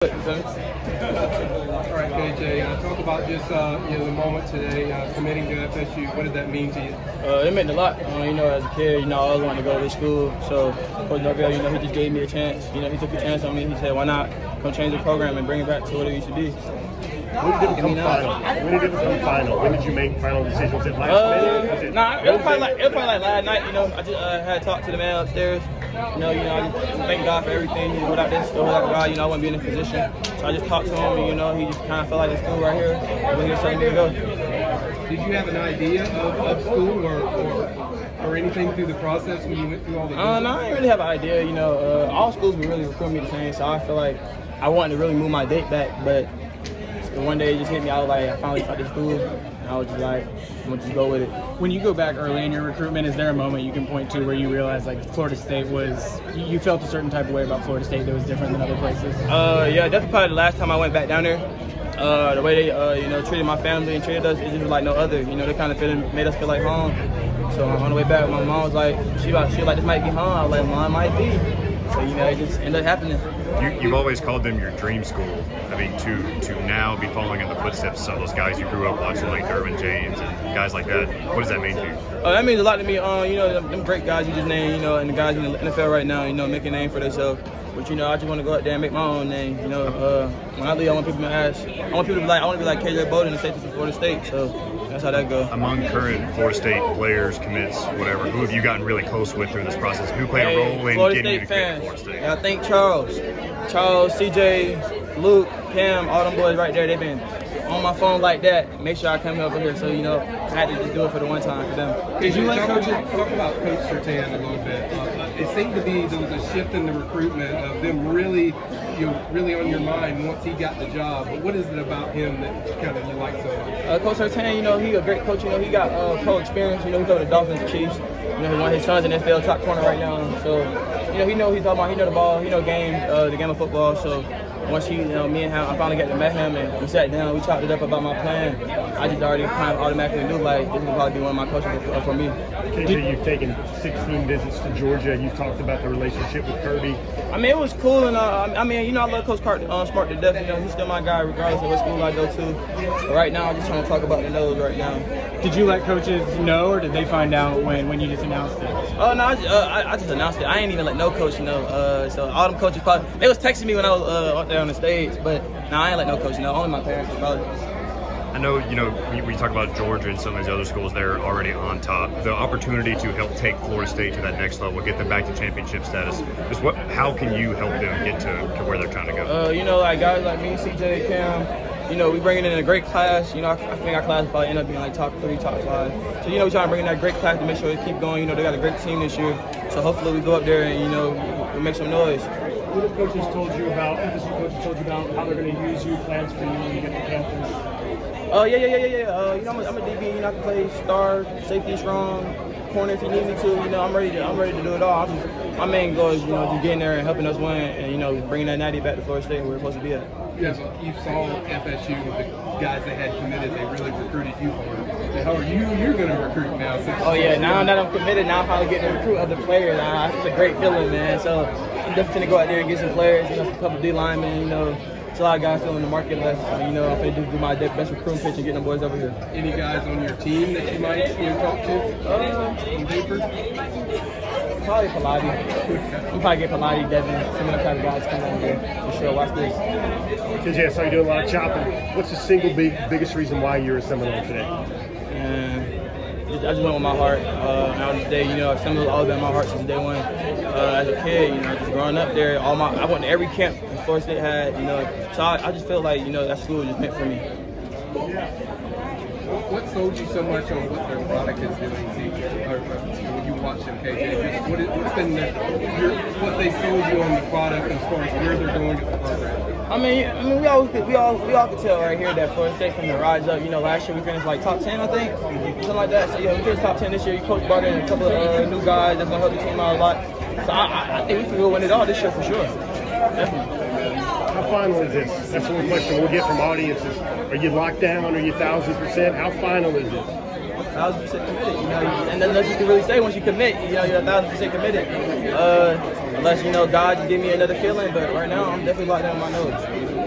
All right, KJ, talk about just the moment today, committing to FSU. What did that mean to you? It meant a lot. As a kid, I always wanted to go to this school. So Coach Norvell, he just gave me a chance. He took a chance on me. He said, "Why not come change the program and bring it back to what it used to be?" When did it become final? When did it become final? When did you make final decisions? Was it last minute? It was probably like last night. I just had talked to the man upstairs. I just thank God for everything. Without this, without God, I wouldn't be in this position. So I just talked to him, and he just kind of felt like the school right here, where he was telling me to go. Did you have an idea of school or anything through the process when you went through all the? No, I didn't really have an idea. All schools were really recruiting me the same, so I feel like I wanted to really move my date back, but one day it just hit me. I was like, I finally found this school, and I was just like, I'm gonna just go with it. When you go back early in your recruitment, is there a moment you can point to where you realize like Florida State was, you felt a certain type of way about Florida State that was different than other places? Yeah, definitely probably the last time I went back down there. The way they, treated my family and treated us, it just was like no other. They kind of made us feel like home. So on the way back, my mom was like, she was like, this might be home. I was like, Mom, it might be. So it just ended up happening. You've always called them your dream school. I mean, to now be following in the footsteps of those guys you grew up watching, like Derwin James and guys like that. What does that mean to you? That means a lot to me. Them great guys you just named, and the guys in the NFL right now, make a name for themselves. But I just want to go out there and make my own name. When I leave, I want people to ask. I want people to be like, I want to be like KJ Bolden, the safety for Florida State. So that's how that goes. Among current Florida State players, commits, whatever, who have you gotten really close with through this process? Who played a role in getting you to commit to Florida State? I think Charles, CJ, Luke, Cam, all them boys right there. They've been on my phone like that. Make sure I come over here. So I had to just do it for the one time for them. Did you talk about Coach Surtain a little bit? It seemed to be there was a shift in the recruitment of them really on your mind once he got the job. But what is it about him that you like so much? Coach Surtain, he a great coach. He got pro experience. He covered the Dolphins, Chiefs. He one of his sons in NFL top corner right now. So he know what he's talking about. He know the ball. He know the game of football. So once me and him, I finally got to meet him and we sat down. We talked it up about my plan. I just already kind of automatically knew like this would probably be one of my coaches for me. KJ, you've taken 16 visits to Georgia. You've talked about the relationship with Kirby. It was cool, and I love Coach Smart to death. He's still my guy regardless of what school I go to. But right now, I'm just trying to talk about the Noles right now. Did you let coaches know, or did they find out when you just announced it? Oh no, I just announced it. I ain't even let no coach know. So all them coaches they was texting me when I was up there on the stage, but I ain't let no coach know. Only my parents probably. I know, we talk about Georgia and some of these other schools, they're already on top. The opportunity to help take Florida State to that next level, get them back to championship status, how can you help them get to where they're trying to go? Like guys like me, CJ, Cam, we bringing in a great class. I think our class probably end up being like top 3, top 5. So, we trying to bring in that great class to make sure they keep going. They got a great team this year. So hopefully we go up there and, we make some noise. What have coaches told you about, FSU coaches told you about how they're going to use you, plans for you when you get to campus? Yeah. I'm a DB. I can play star, safety, strong, corner if you need me to. I'm ready to do it all. My main goal is, just getting there and helping us win and, bringing that natty back to Florida State where we're supposed to be at. Yeah, you saw FSU with the guys they had committed. They really recruited you hard. How are you're going to recruit now? Now that I'm committed, now I'm probably getting to recruit other players. It's a great feeling, man. So I'm definitely going to go out there and get some players, a couple D linemen, It's a lot of guys still in the market left. I'm going to do my best recruiting pitch and get them boys over here. Any guys on your team that you might talk to? On paper? Probably Pilates. I'm probably get Pilates, Devin, some of the type of guys coming over here for sure. Watch this. KJ, I saw you doing a lot of chopping. What's the single biggest reason why you're a Seminole today? I just went with my heart. Now this day, Seminoles always been in my heart since day one. As a kid, just growing up there, I went to every camp Florida State had, So I just felt like, that school was just meant for me. What sold you so much on what their product is doing, when you watch them, KJ? What's been what they sold you on the product as far as where they're going with the program? We all could tell right here that Florida State from the rise up. Last year we finished like top 10, I think, something like that. So we finished top 10 this year. Coach brought in a couple of new guys that's gonna help the team out a lot. So I think we can go win it all this year for sure. Definitely. How final is this? That's one question we'll get from audiences. Are you locked down? Are you 1,000%? How final is this? 1,000% committed. You know, and then nothing you can really say once you commit. You know, you're 1,000% committed. Unless, you know, God give me another feeling. But right now, I'm definitely locked down on my nose.